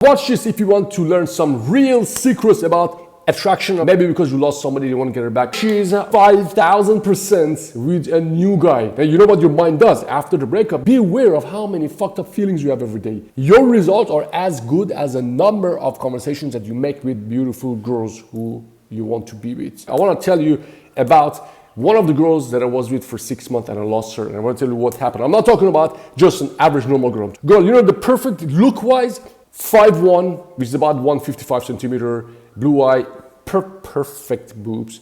Watch this if you want to learn some real secrets about attraction. Maybe because you lost somebody, you want to get her back. She's 5,000% with a new guy. And you know what your mind does after the breakup? Be aware of how many fucked up feelings you have every day. Your results are as good as a number of conversations that you make with beautiful girls who you want to be with. I want to tell you about one of the girls that I was with for 6 months and I lost her. And I want to tell you what happened. I'm not talking about just an average normal girl. Girl, you know the perfect look-wise, 5'1", which is about 155 centimeter, blue eye, perfect boobs.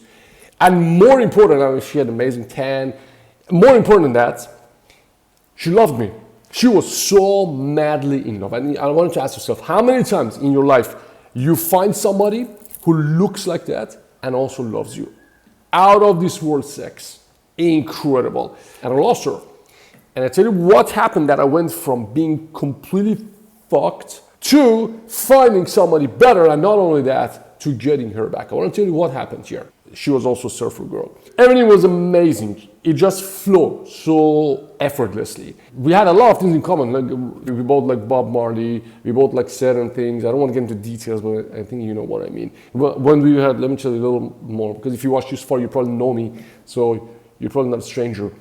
And more important, I mean, she had amazing tan. More important than that, she loved me. She was so madly in love. And I wanted to ask yourself, how many times in your life you find somebody who looks like that and also loves you? Out of this world sex. Incredible. And I lost her. And I tell you what happened, that I went from being completely fucked to finding somebody better, and not only that, to getting her back. I want to tell you what happened here. She was also a surfer girl. Everything was amazing. It just flowed so effortlessly. We had a lot of things in common. Like, we both like Bob Marley. We both like certain things. I don't want to get into details, but I think you know what I mean. When we had, let me tell you a little more, because if you watch this far, you probably know me, so you're probably not a stranger.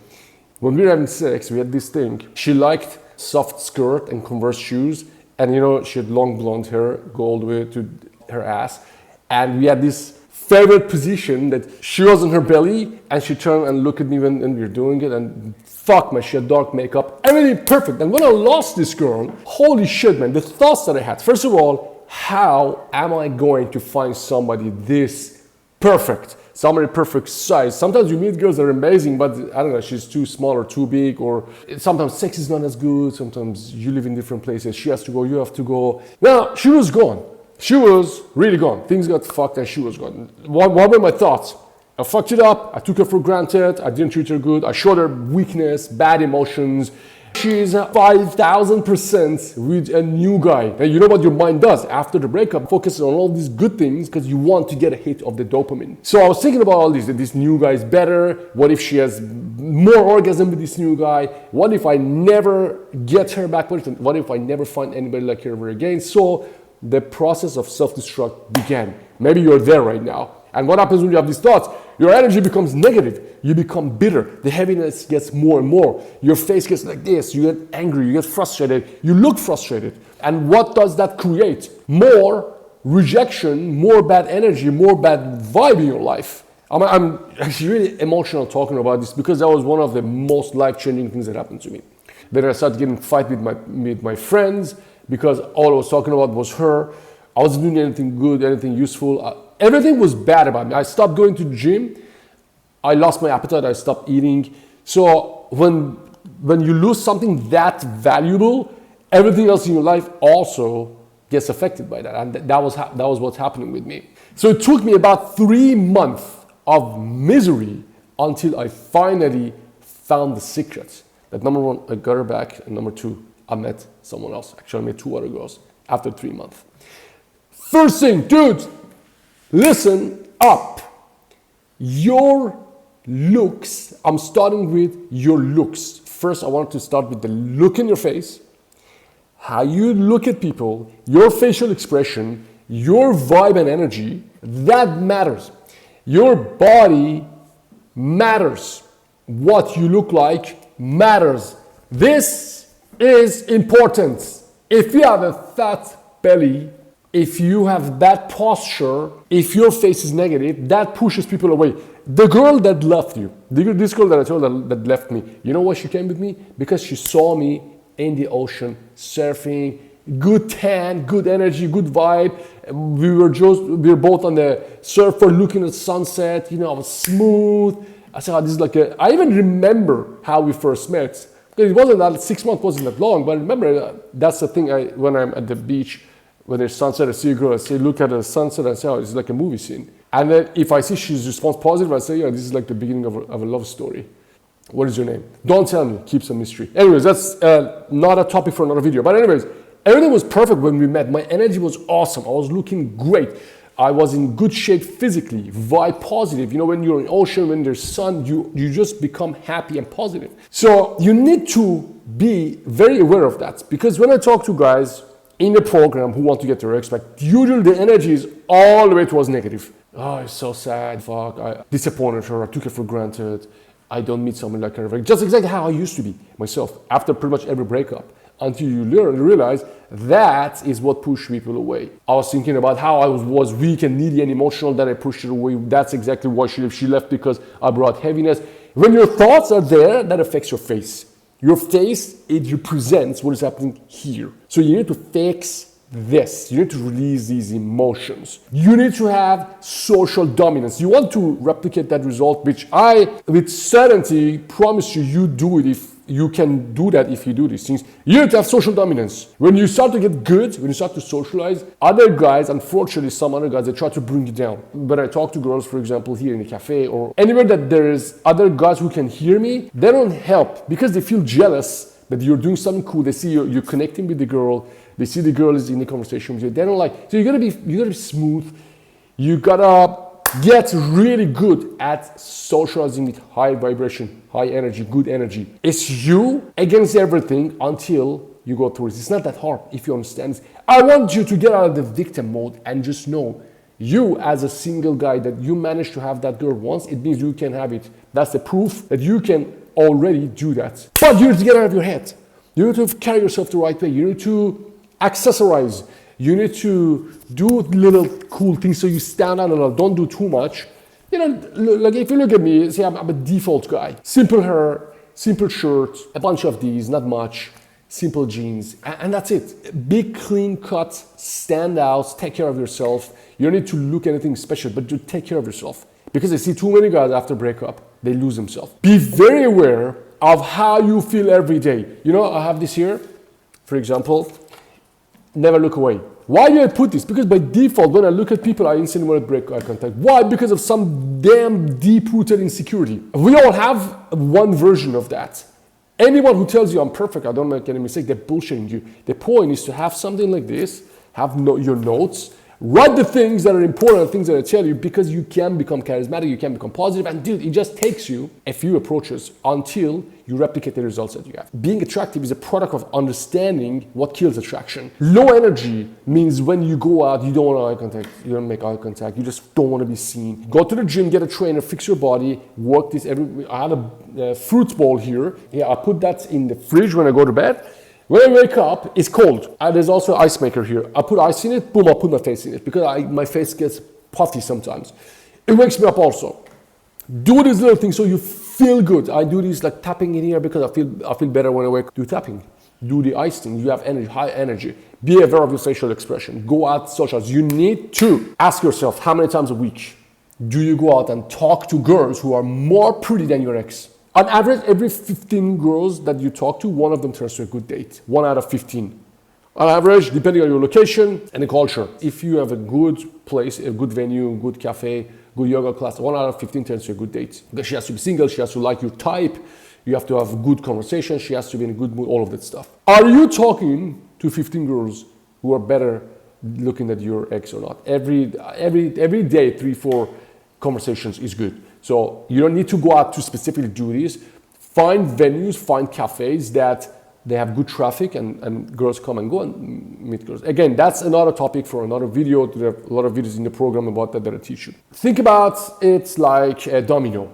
When we were having sex, we had this thing. She liked soft skirt and Converse shoes. And you know, she had long blonde hair, go all the way to her ass. And we had this favorite position that she was on her belly and she turned and looked at me when we were doing it, and fuck man, she had dark makeup, everything perfect. And when I lost this girl, holy shit man, the thoughts that I had. First of all, how am I going to find somebody this perfect? Somebody perfect size. Sometimes you meet girls that are amazing, but I don't know, she's too small or too big, or sometimes sex is not as good. Sometimes you live in different places. She has to go, you have to go. Well, she was gone. She was really gone. Things got fucked and she was gone. What were my thoughts? I fucked it up. I took her for granted. I didn't treat her good. I showed her weakness, bad emotions. She's 5,000% with a new guy. And you know what your mind does after the breakup? Focuses on all these good things because you want to get a hit of the dopamine. So I was thinking about all this, that this new guy is better. What if she has more orgasm with this new guy? What if I never get her back? What if I never find anybody like her ever again? So the process of self-destruct began. Maybe you're there right now. And what happens when you have these thoughts? Your energy becomes negative. You become bitter. The heaviness gets more and more. Your face gets like this. You get angry. You get frustrated. You look frustrated. And what does that create? More rejection, more bad energy, more bad vibe in your life. I'm actually really emotional talking about this because that was one of the most life-changing things that happened to me. Then I started getting fight with my friends because all I was talking about was her. I wasn't doing anything good, anything useful. Everything was bad about me. I stopped going to the gym. I lost my appetite. I stopped eating. So when you lose something that valuable, everything else in your life also gets affected by that. And that was what's happening with me. So it took me about 3 months of misery until I finally found the secret. That number one, I got her back. And number two, I met someone else. Actually, I met 2 other girls after 3 months. First thing, dude, listen up. Your looks, I'm starting with your looks. First, I want to start with the look in your face, how you look at people, your facial expression, your vibe and energy, that matters. Your body matters. What you look like matters. This is important. If you have a fat belly, if you have bad posture, if your face is negative, that pushes people away. The girl that left you, this girl that I told that left me, you know why she came with me? Because she saw me in the ocean, surfing, good tan, good energy, good vibe. We were both on the surfer looking at sunset, you know, I was smooth. I said, oh, this is like I even remember how we first met. It wasn't that, 6 months wasn't that long, but I remember that's the thing when I'm at the beach, when there's sunset, I see a girl, I say, look at the sunset, and I say, oh, it's like a movie scene. And then if I see she's response positive, I say, yeah, this is like the beginning of a love story. What is your name? Don't tell me, keep some mystery. Anyways, that's not a topic for another video. But anyways, everything was perfect when we met. My energy was awesome. I was looking great. I was in good shape physically, vibe positive. You know, when you're in ocean, when there's sun, you just become happy and positive. So you need to be very aware of that. Because when I talk to guys, in the program who want to get their ex back, usually the energy is all the way towards negative. Oh, it's so sad. Fuck, I disappointed her. I took it for granted. I don't meet someone like her. Just exactly how I used to be myself after pretty much every breakup. Until you learn and realize that is what pushed people away. I was thinking about how I was weak and needy and emotional, then I pushed her away. That's exactly why she left, because I brought heaviness. When your thoughts are there, that affects your face. Your face, it represents what is happening here. So you need to fix this. You need to release these emotions. You need to have social dominance. You want to replicate that result, which I, with certainty, promise you, you do it if you can do that if you do these things. You need to have social dominance. When you start to get good, when you start to socialize, other guys, unfortunately, some other guys, they try to bring you down. When I talk to girls, for example, here in a cafe or anywhere that there is other guys who can hear me, they don't help because they feel jealous that you're doing something cool. They see you're connecting with the girl. They see the girl is in the conversation with you. They don't like. So you gotta be smooth. You gotta get really good at socializing with high vibration, high energy, good energy. It's you against everything until you go through it. It's not that hard if you understand this. I want you to get out of the victim mode and just know you as a single guy that you managed to have that girl once, it means you can have it. That's the proof that you can already do that. But you need to get out of your head. You need to carry yourself the right way. You need to accessorize. You need to do little cool things so you stand out a little. Don't do too much. You know, like if you look at me, see, I'm a default guy. Simple hair, simple shirt, a bunch of these, not much. Simple jeans, and that's it. Big, clean cut, stand out, take care of yourself. You don't need to look anything special, but you take care of yourself. Because I see too many guys after breakup, they lose themselves. Be very aware of how you feel every day. You know, I have this here, for example. Never look away. Why do I put this? Because by default, when I look at people, I instantly want to break eye contact. Why? Because of some damn deep-rooted insecurity. We all have one version of that. Anyone who tells you I'm perfect, I don't make any mistake, they're bullshitting you. The point is to have something like this, have your notes, write the things that are important, things that I tell you, because you can become charismatic, you can become positive, and dude, it just takes you a few approaches until you replicate the results that you have. Being attractive is a product of understanding what kills attraction. Low energy means when you go out, you don't want eye contact, you don't make eye contact, you just don't want to be seen. Go to the gym, get a trainer, fix your body, work this. I had a fruit bowl here. Yeah, I put that in the fridge when I go to bed. When I wake up, it's cold. And there's also an ice maker here. I put ice in it, boom, I put my face in it because my face gets puffy sometimes. It wakes me up also. Do these little things so you feel good. I do these like tapping in here because I feel better when I wake. Do tapping. Do the ice thing. You have energy, high energy. Be aware of your facial expression. Go out, socialize. You need to ask yourself how many times a week do you go out and talk to girls who are more pretty than your ex? On average, every 15 girls that you talk to, one of them turns to a good date. 1 out of 15. On average, depending on your location and the culture. If you have a good place, a good venue, good cafe, good yoga class, 1 out of 15 turns to a good date. Because she has to be single, she has to like your type, you have to have good conversation, she has to be in a good mood, all of that stuff. Are you talking to 15 girls who are better looking at your ex or not? Every day, 3-4 conversations is good. So you don't need to go out to specifically do this. Find venues, find cafes that they have good traffic and girls come and go and meet girls. Again, that's another topic for another video. There are a lot of videos in the program about that I teach you. Think about it like a domino.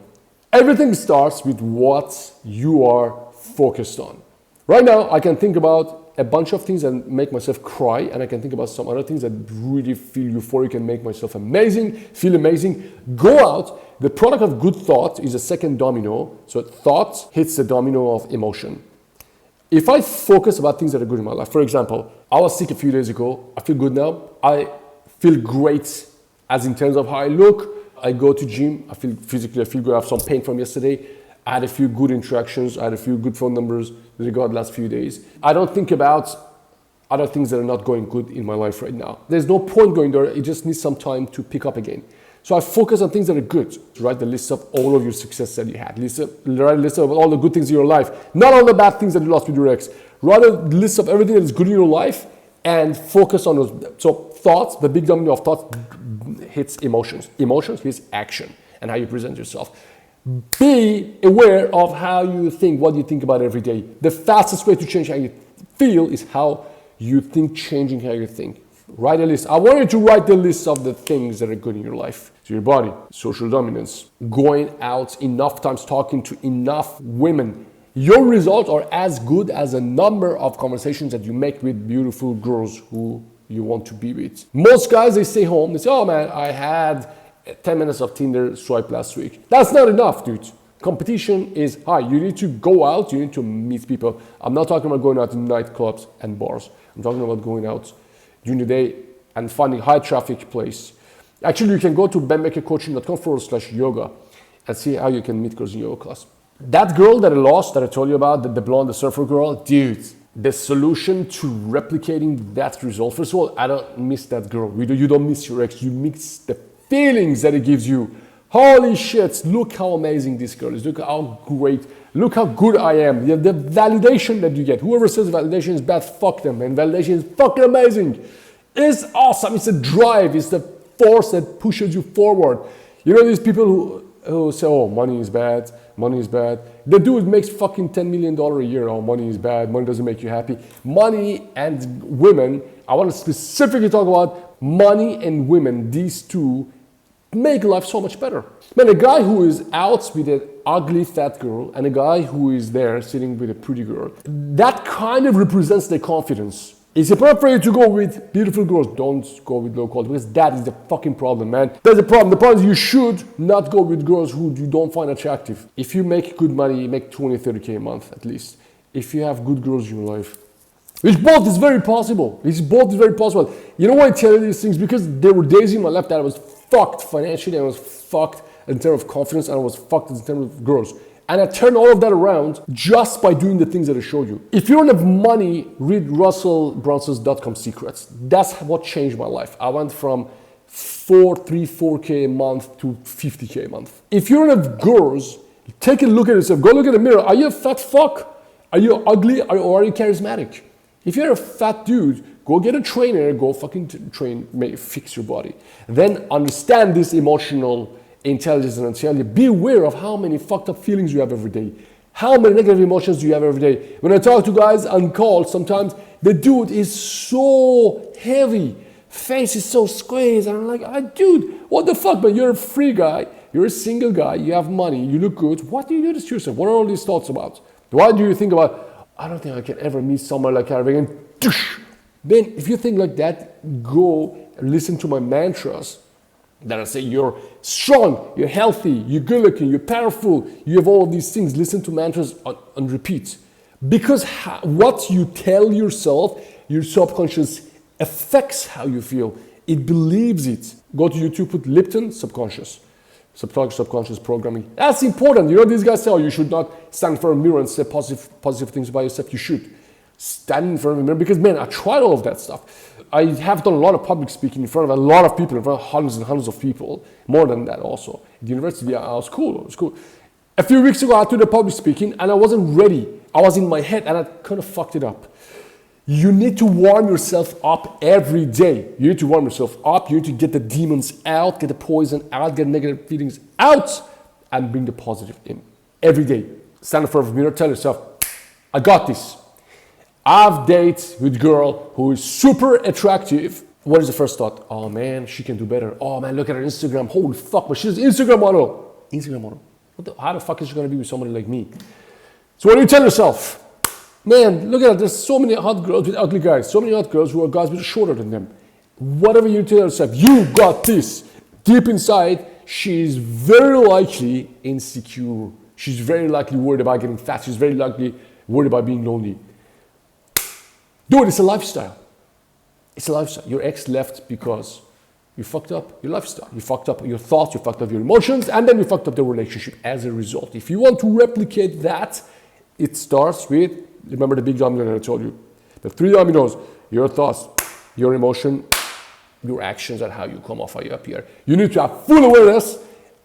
Everything starts with what you are focused on. Right now, I can think about a bunch of things and make myself cry, and I can think about some other things that really feel euphoric and make myself amazing, feel amazing. Go out. The product of good thought is a second domino. So thought hits the domino of emotion. If I focus about things that are good in my life, for example, I was sick a few days ago. I feel good now. I feel great as in terms of how I look. I go to gym. I feel good. I have some pain from yesterday. I had a few good interactions. I had a few good phone numbers that I got the last few days. I don't think about other things that are not going good in my life right now. There's no point going there. It just needs some time to pick up again. So I focus on things that are good. Write the list of all of your success that you had. Write a list of all the good things in your life. Not all the bad things that you lost with your ex. Write a list of everything that is good in your life and focus on those. So thoughts, the big domino of thoughts hits emotions. Emotions hits action and how you present yourself. Be aware of how you think, what you think about every day. The fastest way to change how you feel is how you think changing how you think. Write a list. I want you to write the list of the things that are good in your life. So your body, social dominance, going out enough times, talking to enough women. Your results are as good as a number of conversations that you make with beautiful girls who you want to be with. Most guys, they stay home. They say, oh man, I had 10 minutes of Tinder swipe last week. That's not enough, dude. Competition is high. You need to go out. You need to meet people. I'm not talking about going out to nightclubs and bars. I'm talking about going out during the day and finding high traffic place. Actually, you can go to benbakercoaching.com/yoga and see how you can meet girls in yoga class. That girl that I lost, that I told you about, the blonde, the surfer girl, dude, the solution to replicating that result, first of all, I don't miss that girl. You don't miss your ex, you miss the feelings that it gives you. Holy shit, look how amazing this girl is. Look how great, look how good I am. The validation that you get. Whoever says validation is bad, fuck them. And validation is fucking amazing. It's awesome. It's a drive. It's the force that pushes you forward. You know these people who say, oh, money is bad. Money is bad. The dude makes fucking $10 million a year. Oh, money is bad. Money doesn't make you happy. Money and women, I want to specifically talk about money and women. These two make life so much better. Man, a guy who is out with an ugly fat girl and a guy who is there sitting with a pretty girl, that kind of represents their confidence. It's important for you to go with beautiful girls. Don't go with low quality, because that is the fucking problem, man. That's the problem. The problem is you should not go with girls who you don't find attractive. If you make good money, you make 20, 30K a month at least. If you have good girls in your life, which both is very possible. It's both is very possible. You know why I tell you these things? Because there were days in my life that I was fucked financially, I was fucked in terms of confidence, and I was fucked in terms of girls. And I turned all of that around just by doing the things that I showed you. If you don't have money, read Russell Brunson's .com secrets. That's what changed my life. I went from 4K a month to 50K a month. If you don't have girls, take a look at yourself. Go look in the mirror. Are you a fat fuck? Are you ugly or are you charismatic? If you're a fat dude, go get a trainer, go fucking train, fix your body. Then understand this emotional intelligence and intelligence. Be aware of how many fucked up feelings you have every day. How many negative emotions do you have every day? When I talk to guys on call, sometimes the dude is so heavy, face is so squeezed, and I'm like, dude, what the fuck, man? You're a free guy, you're a single guy, you have money, you look good. What do you do this to yourself? What are all these thoughts about? Why do you think about, I don't think I can ever meet someone like Harry again? Then if you think like that, go listen to my mantras that I say you're strong, you're healthy, you're good looking, you're powerful, you have all of these things. Listen to mantras on repeat. Because what you tell yourself, your subconscious affects how you feel. It believes it. Go to YouTube, put Lipton, subconscious programming. That's important. You know, these guys say, oh, you should not stand in front of a mirror and say positive things about yourself. You should stand in front of a mirror, because, man, I tried all of that stuff. I have done a lot of public speaking in front of a lot of people, in front of hundreds and hundreds of people, more than that also. At the university, I was cool. It was cool. A few weeks ago, I did the public speaking, and I wasn't ready. I was in my head, and I kind of fucked it up. You need to warm yourself up every day. You need to warm yourself up. You need to get the demons out, get the poison out, get negative feelings out, and bring the positive in. Every day. Stand in front of a mirror, tell yourself, I got this. I've dated with a girl who is super attractive. What is the first thought? Oh man, she can do better. Oh man, look at her Instagram. Holy fuck, but she's an Instagram model. Instagram model. How the fuck is she gonna be with somebody like me? So what do you tell yourself? Man, look at it. There's so many hot girls with ugly guys. So many hot girls who are guys with shorter than them. Whatever you tell yourself, you got this. Deep inside, she's very likely insecure. She's very likely worried about getting fat. She's very likely worried about being lonely. Dude, it's a lifestyle. It's a lifestyle. Your ex left because you fucked up your lifestyle. You fucked up your thoughts, you fucked up your emotions, and then you fucked up the relationship as a result. If you want to replicate that, it starts with, remember the big domino that I told you. The 3 dominoes: your thoughts, your emotion, your actions, and how you come off, how you appear. You need to have full awareness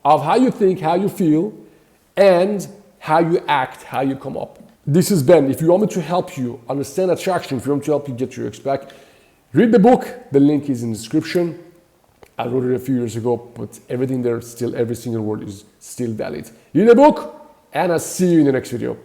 of how you think, how you feel, and how you act, how you come up. This is Ben. If you want me to help you understand attraction, if you want me to help you get your ex back, read the book. The link is in the description. I wrote it a few years ago, but everything there, still, every single word is still valid. Read the book, and I'll see you in the next video.